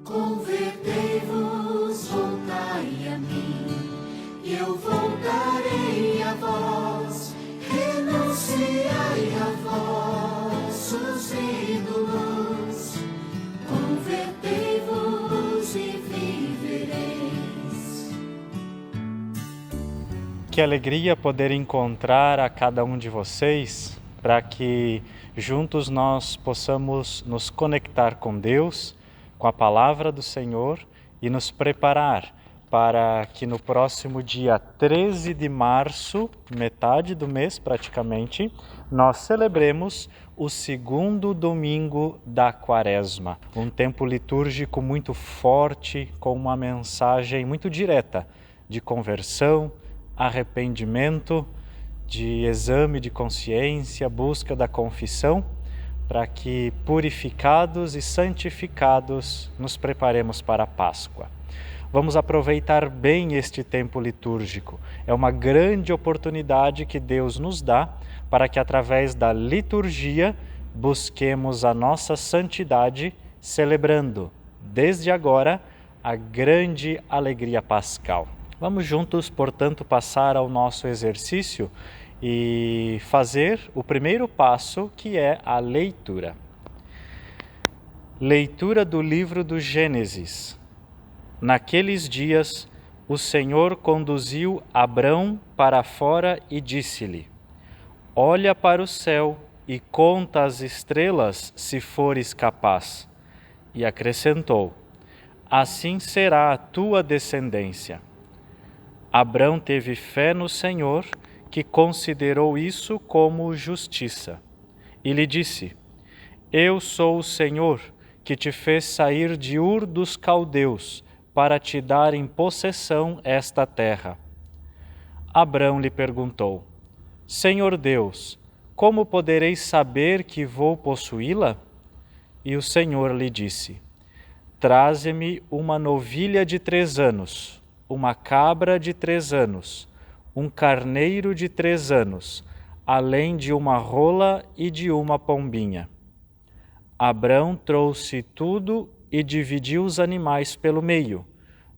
Convertei-vos, voltai a mim, eu voltarei a vós. Renunciai a vossos ídolos, convertei-vos e vivereis. Que alegria poder encontrar a cada um de vocês, para que juntos nós possamos nos conectar com Deus, com a palavra do Senhor e nos preparar para que no próximo dia 13 de março, metade do mês praticamente, nós celebremos o segundo domingo da Quaresma. Um tempo litúrgico muito forte, com uma mensagem muito direta de conversão, arrependimento, de exame de consciência, busca da confissão, para que, purificados e santificados, nos preparemos para a Páscoa. Vamos aproveitar bem este tempo litúrgico. É uma grande oportunidade que Deus nos dá para que, através da liturgia, busquemos a nossa santidade, celebrando, desde agora, a grande alegria pascal. Vamos juntos, portanto, passar ao nosso exercício e fazer o primeiro passo, que é a leitura. Leitura do livro do Gênesis. Naqueles dias, o Senhor conduziu Abrão para fora e disse-lhe: Olha para o céu e conta as estrelas, se fores capaz. E acrescentou: Assim será a tua descendência. Abrão teve fé no Senhor, que considerou isso como justiça. E lhe disse: Eu sou o Senhor, que te fez sair de Ur dos Caldeus, para te dar em possessão esta terra. Abrão lhe perguntou: Senhor Deus, como poderei saber que vou possuí-la? E o Senhor lhe disse: Traze-me uma novilha de 3 anos, uma cabra de 3 anos, um carneiro de 3 anos, além de uma rola e de uma pombinha. Abrão trouxe tudo e dividiu os animais pelo meio,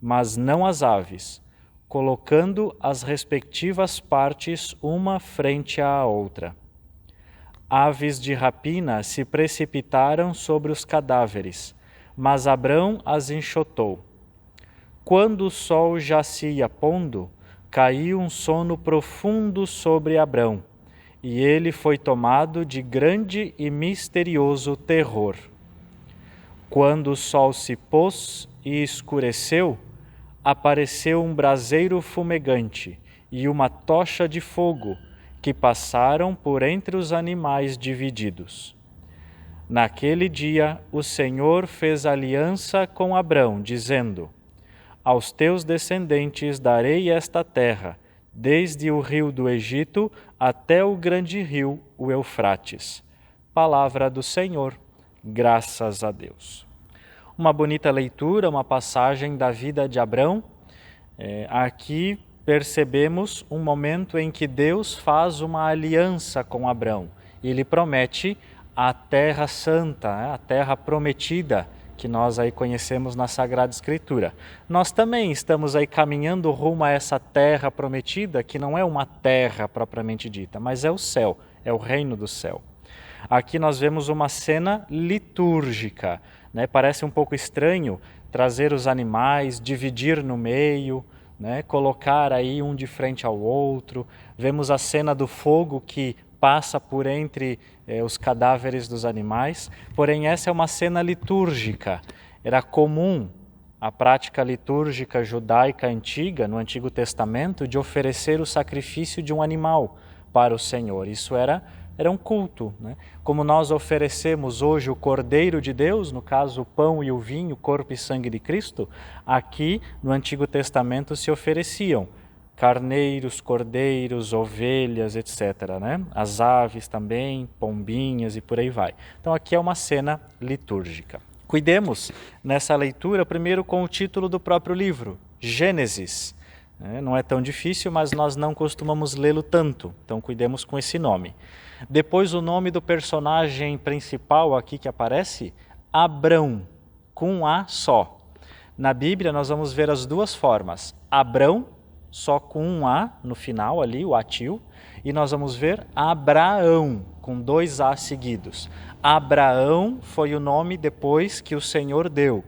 mas não as aves, colocando as respectivas partes uma frente à outra. Aves de rapina se precipitaram sobre os cadáveres, mas Abrão as enxotou. Quando o sol já se ia pondo, caiu um sono profundo sobre Abrão, e ele foi tomado de grande e misterioso terror. Quando o sol se pôs e escureceu, apareceu um braseiro fumegante e uma tocha de fogo, que passaram por entre os animais divididos. Naquele dia, o Senhor fez aliança com Abrão, dizendo: Aos teus descendentes darei esta terra, desde o rio do Egito até o grande rio, o Eufrates. Palavra do Senhor, graças a Deus. Uma bonita leitura, uma passagem da vida de Abrão. Aqui percebemos um momento em que Deus faz uma aliança com Abrão e lhe promete a terra santa, a terra prometida, que nós aí conhecemos na Sagrada Escritura. Nós também estamos aí caminhando rumo a essa terra prometida, que não é uma terra propriamente dita, mas é o céu, é o reino do céu. Aqui nós vemos uma cena litúrgica, né? Parece um pouco estranho trazer os animais, dividir no meio, né? Colocar aí um de frente ao outro. Vemos a cena do fogo que passa por entre os cadáveres dos animais, porém essa é uma cena litúrgica. Era comum a prática litúrgica judaica antiga, no Antigo Testamento, de oferecer o sacrifício de um animal para o Senhor. Isso era um culto, né? Como nós oferecemos hoje o Cordeiro de Deus, no caso o pão e o vinho, corpo e sangue de Cristo, aqui no Antigo Testamento se ofereciam carneiros, cordeiros, ovelhas, etc., né? As aves também, pombinhas e por aí vai. Então aqui é uma cena litúrgica. Cuidemos nessa leitura primeiro com o título do próprio livro, Gênesis. Não é tão difícil, mas nós não costumamos lê-lo tanto, então cuidemos com esse nome. Depois o nome do personagem principal aqui que aparece, Abrão, com um A só. Na Bíblia nós vamos ver as duas formas, Abrão, só com um A no final ali, o atil, e nós vamos ver Abraão, com dois A seguidos. Abraão foi o nome depois que o Senhor deu,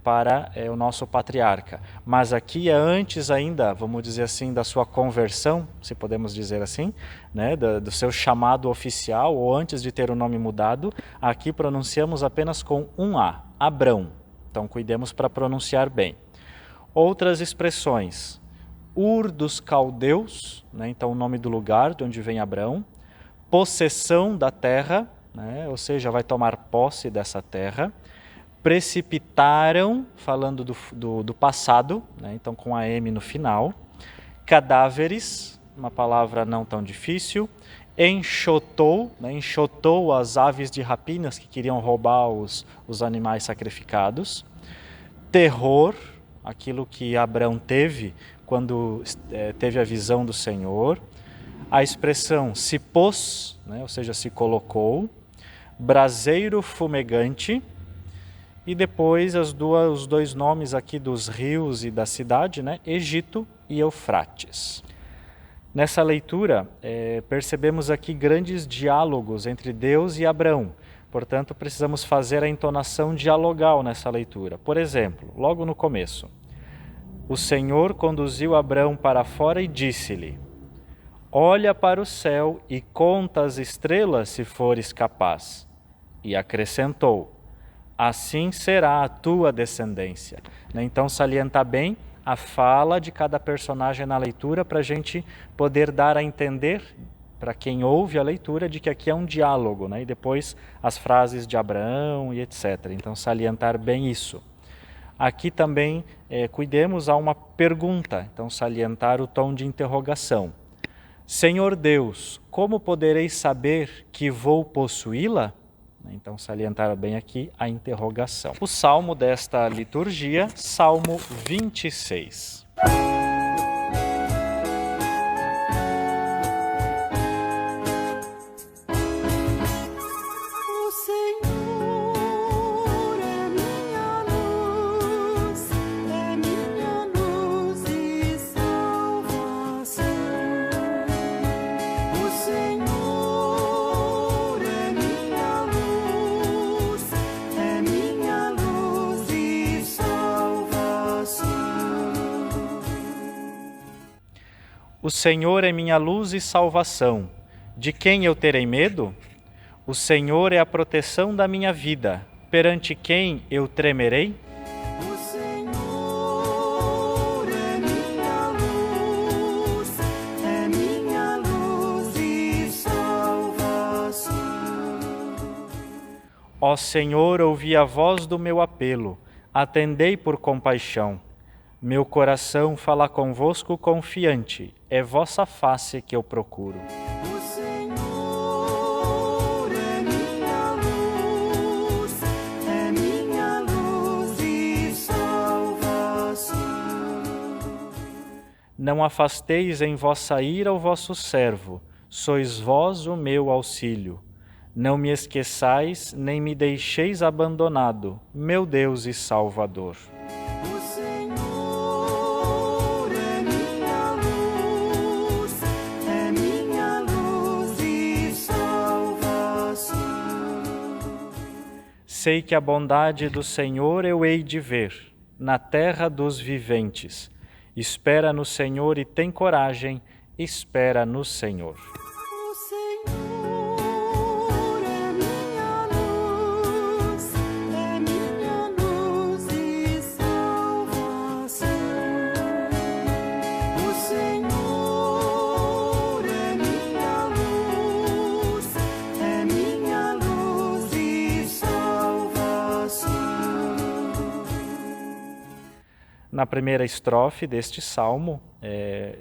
para o nosso patriarca. Mas aqui é antes ainda, vamos dizer assim, da sua conversão, se podemos dizer assim, do seu chamado oficial, ou antes de ter o nome mudado, aqui pronunciamos apenas com um A, Abrão. Então cuidemos para pronunciar bem. Outras expressões, Ur dos Caldeus, então o nome do lugar de onde vem Abrão, possessão da terra, ou seja, vai tomar posse dessa terra, precipitaram, falando do passado, então com a M no final, cadáveres, uma palavra não tão difícil, enxotou, enxotou as aves de rapinas que queriam roubar os animais sacrificados, terror, aquilo que Abrão teve quando teve a visão do Senhor, a expressão se pôs, ou seja, se colocou, braseiro fumegante, e depois os dois nomes aqui dos rios e da cidade, Egito e Eufrates. Nessa leitura, percebemos aqui grandes diálogos entre Deus e Abrão, portanto precisamos fazer a entonação dialogal nessa leitura. Por exemplo, logo no começo, o Senhor conduziu Abrão para fora e disse-lhe, olha para o céu e conta as estrelas se fores capaz. E acrescentou, assim será a tua descendência. Então salientar bem a fala de cada personagem na leitura para a gente poder dar a entender, para quem ouve a leitura, de que aqui é um diálogo, e depois as frases de Abraão e etc. Então salientar bem isso. Aqui também cuidemos a uma pergunta, então salientar o tom de interrogação. Senhor Deus, como poderei saber que vou possuí-la? Então salientar bem aqui a interrogação. O salmo desta liturgia, Salmo 26. O Senhor é minha luz e salvação. De quem eu terei medo? O Senhor é a proteção da minha vida. Perante quem eu tremerei? O Senhor é minha luz e salvação. Ó Senhor, ouvi a voz do meu apelo. Atendei por compaixão. Meu coração fala convosco confiante, é vossa face que eu procuro. O Senhor é minha luz e salvação. Não afasteis em vossa ira o vosso servo, sois vós o meu auxílio. Não me esqueçais, nem me deixeis abandonado, meu Deus e Salvador. Sei que a bondade do Senhor eu hei de ver, na terra dos viventes. Espera no Senhor e tem coragem, espera no Senhor. O Senhor é minha luz e salvação. O Senhor é minha luz e salvação. Na primeira estrofe deste salmo,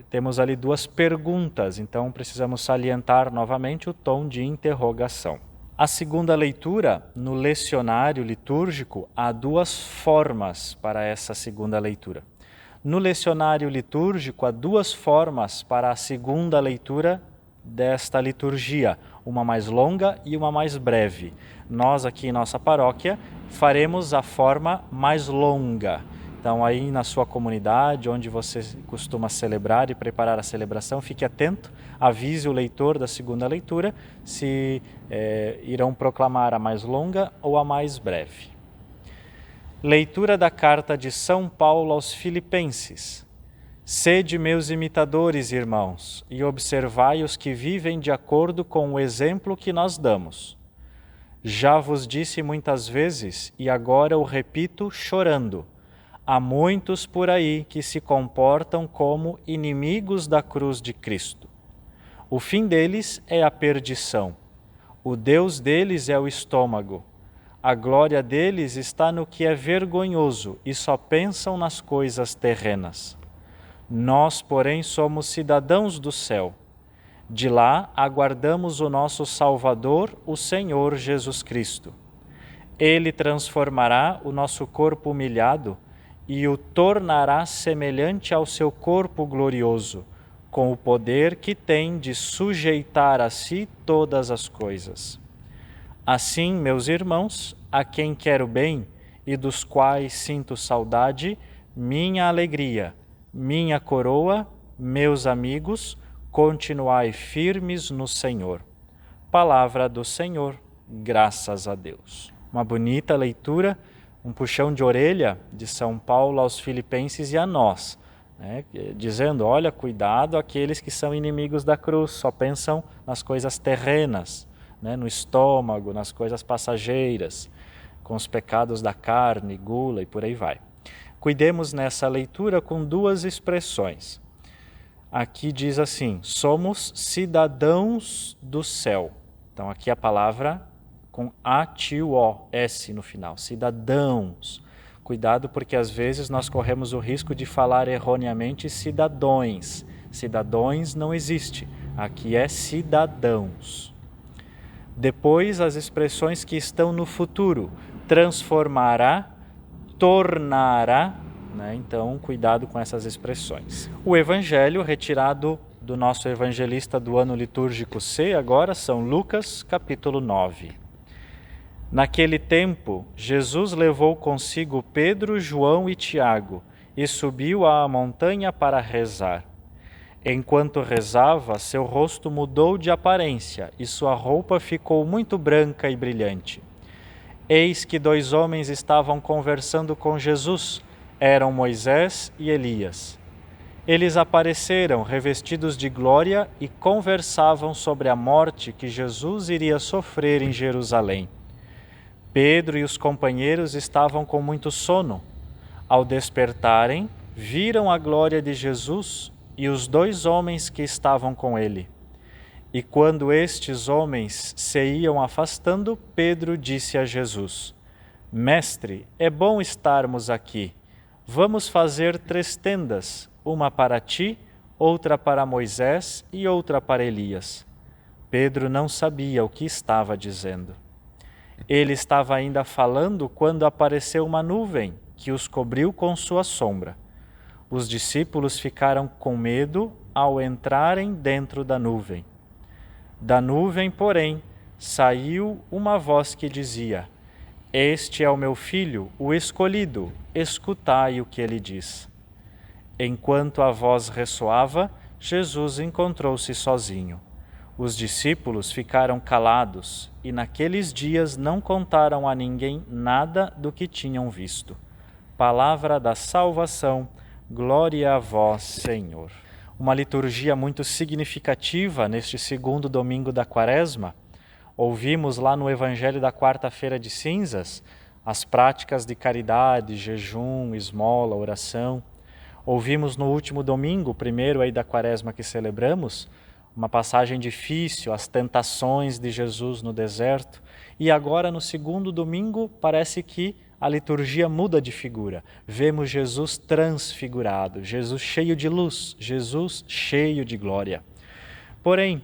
temos ali duas perguntas, então precisamos salientar novamente o tom de interrogação. A segunda leitura, no lecionário litúrgico, há duas formas para essa segunda leitura. No lecionário litúrgico, há duas formas para a segunda leitura desta liturgia, uma mais longa e uma mais breve. Nós aqui em nossa paróquia faremos a forma mais longa. Então aí na sua comunidade, onde você costuma celebrar e preparar a celebração, fique atento, avise o leitor da segunda leitura se irão proclamar a mais longa ou a mais breve. Leitura da carta de São Paulo aos Filipenses. Sede meus imitadores, irmãos, e observai os que vivem de acordo com o exemplo que nós damos. Já vos disse muitas vezes, e agora o repito chorando, há muitos por aí que se comportam como inimigos da cruz de Cristo. O fim deles é a perdição. O Deus deles é o estômago. A glória deles está no que é vergonhoso e só pensam nas coisas terrenas. Nós, porém, somos cidadãos do céu. De lá aguardamos o nosso Salvador, o Senhor Jesus Cristo. Ele transformará o nosso corpo humilhado e o tornará semelhante ao seu corpo glorioso, com o poder que tem de sujeitar a si todas as coisas. Assim, meus irmãos, a quem quero bem e dos quais sinto saudade, minha alegria, minha coroa, meus amigos, continuai firmes no Senhor. Palavra do Senhor, graças a Deus. Uma bonita leitura, um puxão de orelha de São Paulo aos Filipenses e a nós, né? Dizendo, olha, cuidado aqueles que são inimigos da cruz, só pensam nas coisas terrenas, né? No estômago, nas coisas passageiras, com os pecados da carne, gula e por aí vai. Cuidemos nessa leitura com duas expressões. Aqui diz assim, somos cidadãos do céu. Então aqui a palavra com A-T-U-O, S no final, cidadãos. Cuidado porque às vezes nós corremos o risco de falar erroneamente cidadões. Cidadões não existe, aqui é cidadãos. Depois as expressões que estão no futuro, transformará, tornará, né? Então cuidado com essas expressões. O Evangelho retirado do nosso evangelista do ano litúrgico C, agora São Lucas, capítulo 9. Naquele tempo, Jesus levou consigo Pedro, João e Tiago e subiu à montanha para rezar. Enquanto rezava, seu rosto mudou de aparência e sua roupa ficou muito branca e brilhante. Eis que 2 homens estavam conversando com Jesus, eram Moisés e Elias. Eles apareceram revestidos de glória e conversavam sobre a morte que Jesus iria sofrer em Jerusalém. Pedro e os companheiros estavam com muito sono. Ao despertarem, viram a glória de Jesus e os 2 homens que estavam com ele. E quando estes homens se iam afastando, Pedro disse a Jesus, Mestre, é bom estarmos aqui. Vamos fazer 3 tendas, uma para ti, outra para Moisés e outra para Elias. Pedro não sabia o que estava dizendo. Ele estava ainda falando quando apareceu uma nuvem que os cobriu com sua sombra. Os discípulos ficaram com medo ao entrarem dentro da nuvem. Da nuvem, porém, saiu uma voz que dizia, Este é o meu filho, o escolhido, escutai o que ele diz. Enquanto a voz ressoava, Jesus encontrou-se sozinho. Os discípulos ficaram calados e naqueles dias não contaram a ninguém nada do que tinham visto. Palavra da salvação, glória a vós, Senhor. Uma liturgia muito significativa neste 2º domingo da Quaresma. Ouvimos lá no Evangelho da quarta-feira de cinzas as práticas de caridade, jejum, esmola, oração. Ouvimos no último domingo, primeiro aí da Quaresma que celebramos, uma passagem difícil, as tentações de Jesus no deserto. E agora no 2º domingo parece que a liturgia muda de figura. Vemos Jesus transfigurado, Jesus cheio de luz, Jesus cheio de glória. Porém,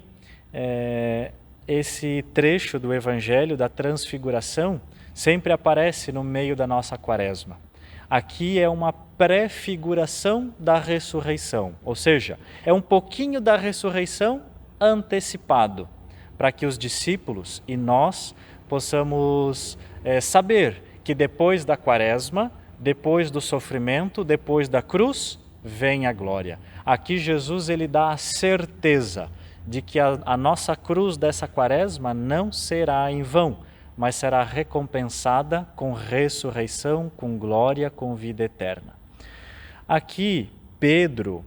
esse trecho do Evangelho da Transfiguração sempre aparece no meio da nossa Quaresma. Aqui é uma prefiguração da ressurreição, ou seja, é um pouquinho da ressurreição antecipado, para que os discípulos e nós possamos saber que depois da quaresma, depois do sofrimento, depois da cruz, vem a glória. Aqui Jesus ele dá a certeza de que a nossa cruz dessa quaresma não será em vão, mas será recompensada com ressurreição, com glória, com vida eterna. Aqui, Pedro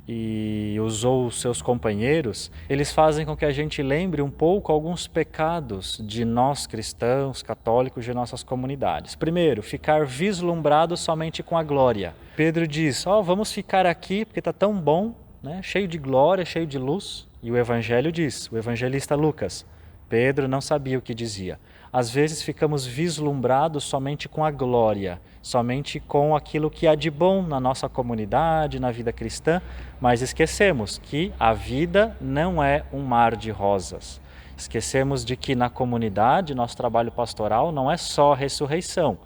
e os seus companheiros, eles fazem com que a gente lembre um pouco alguns pecados de nós cristãos, católicos, de nossas comunidades. Primeiro, ficar vislumbrado somente com a glória. Pedro diz, vamos ficar aqui porque está tão bom, né? Cheio de glória, cheio de luz. E o Evangelho diz, o evangelista Lucas, Pedro não sabia o que dizia. Às vezes ficamos vislumbrados somente com a glória, somente com aquilo que há de bom na nossa comunidade, na vida cristã, mas esquecemos que a vida não é um mar de rosas. Esquecemos de que na comunidade, nosso trabalho pastoral não é só ressurreição.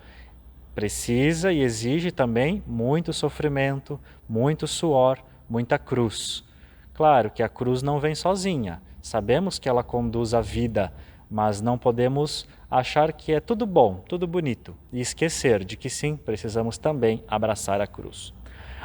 Precisa e exige também muito sofrimento, muito suor, muita cruz. Claro que a cruz não vem sozinha, sabemos que ela conduz à vida, mas não podemos achar que é tudo bom, tudo bonito e esquecer de que sim, precisamos também abraçar a cruz.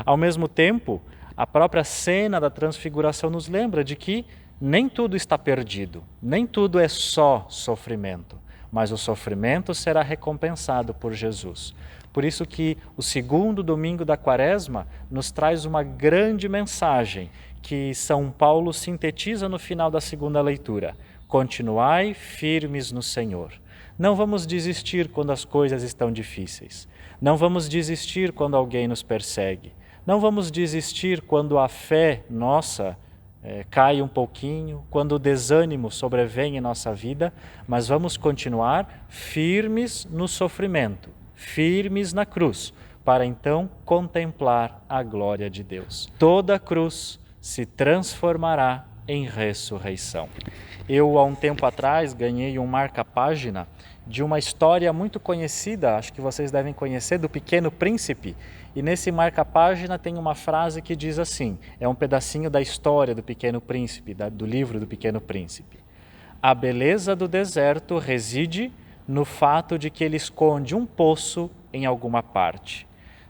Ao mesmo tempo, a própria cena da transfiguração nos lembra de que nem tudo está perdido, nem tudo é só sofrimento, mas o sofrimento será recompensado por Jesus. Por isso que o segundo domingo da Quaresma nos traz uma grande mensagem que São Paulo sintetiza no final da segunda leitura. Continuai firmes no Senhor. Não vamos desistir quando as coisas estão difíceis. Não vamos desistir quando alguém nos persegue. Não vamos desistir quando a fé nossa cai um pouquinho, quando o desânimo sobrevém em nossa vida, mas vamos continuar firmes no sofrimento, firmes na cruz, para então contemplar a glória de Deus. Toda cruz se transformará em ressurreição. Eu, há um tempo atrás, ganhei um marca-página de uma história muito conhecida, acho que vocês devem conhecer, do Pequeno Príncipe. E nesse marca-página tem uma frase que diz assim, é um pedacinho da história do Pequeno Príncipe, do livro do Pequeno Príncipe. A beleza do deserto reside no fato de que ele esconde um poço em alguma parte.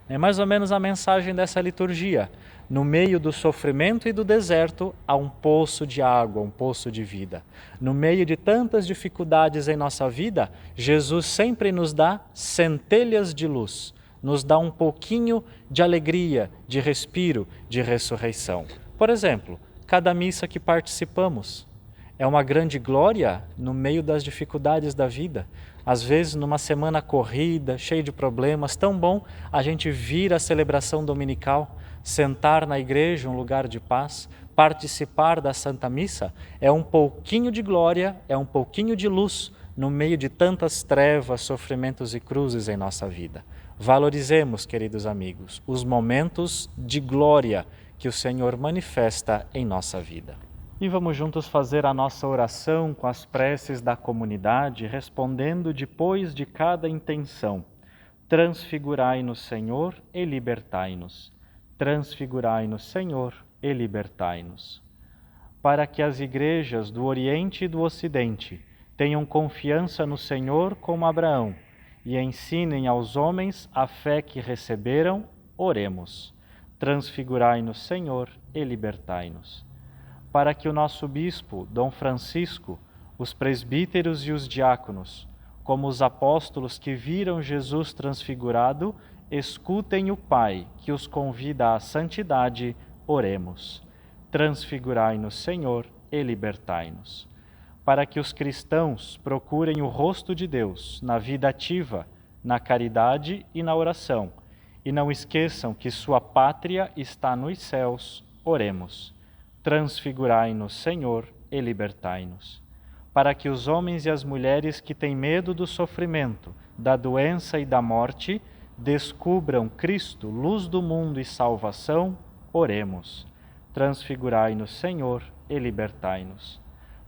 É mais ou menos a mensagem dessa liturgia. No meio do sofrimento e do deserto, há um poço de água, um poço de vida. No meio de tantas dificuldades em nossa vida, Jesus sempre nos dá centelhas de luz, nos dá um pouquinho de alegria, de respiro, de ressurreição. Por exemplo, cada missa que participamos é uma grande glória no meio das dificuldades da vida. Às vezes, numa semana corrida, cheia de problemas, tão bom a gente vir à celebração dominical, sentar na igreja, um lugar de paz, participar da Santa Missa, é um pouquinho de glória, é um pouquinho de luz no meio de tantas trevas, sofrimentos e cruzes em nossa vida. Valorizemos, queridos amigos, os momentos de glória que o Senhor manifesta em nossa vida. E vamos juntos fazer a nossa oração com as preces da comunidade, respondendo depois de cada intenção. Transfigurai-nos, Senhor, e libertai-nos. Transfigurai-nos, Senhor, e libertai-nos. Para que as igrejas do Oriente e do Ocidente tenham confiança no Senhor como Abraão e ensinem aos homens a fé que receberam, oremos. Transfigurai-nos, Senhor, e libertai-nos. Para que o nosso bispo, Dom Francisco, os presbíteros e os diáconos, como os apóstolos que viram Jesus transfigurado, escutem o Pai que os convida à santidade, oremos. Transfigurai-nos, Senhor, e libertai-nos. Para que os cristãos procurem o rosto de Deus na vida ativa, na caridade e na oração, e não esqueçam que sua pátria está nos céus, oremos. Transfigurai-nos, Senhor, e libertai-nos. Para que os homens e as mulheres que têm medo do sofrimento, da doença e da morte, descubram Cristo, luz do mundo e salvação, oremos. Transfigurai-nos, Senhor, e libertai-nos.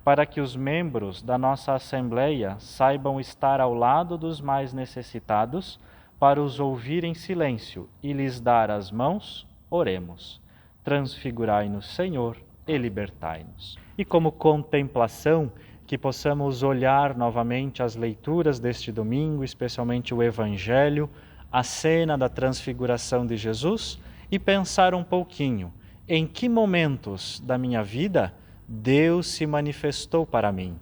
Para que os membros da nossa Assembleia saibam estar ao lado dos mais necessitados, para os ouvir em silêncio e lhes dar as mãos, oremos. Transfigurai-nos, Senhor, e libertai-nos. E como contemplação, que possamos olhar novamente as leituras deste domingo, especialmente o Evangelho, a cena da transfiguração de Jesus, e pensar um pouquinho em que momentos da minha vida Deus se manifestou para mim.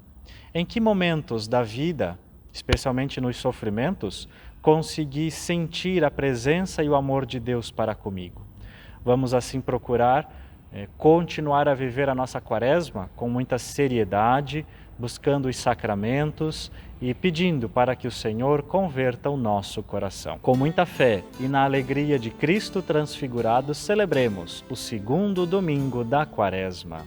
Em que momentos da vida, especialmente nos sofrimentos, consegui sentir a presença e o amor de Deus para comigo. Vamos assim procurar continuar a viver a nossa quaresma com muita seriedade, buscando os sacramentos e pedindo para que o Senhor converta o nosso coração. Com muita fé e na alegria de Cristo transfigurado, celebremos o segundo domingo da quaresma.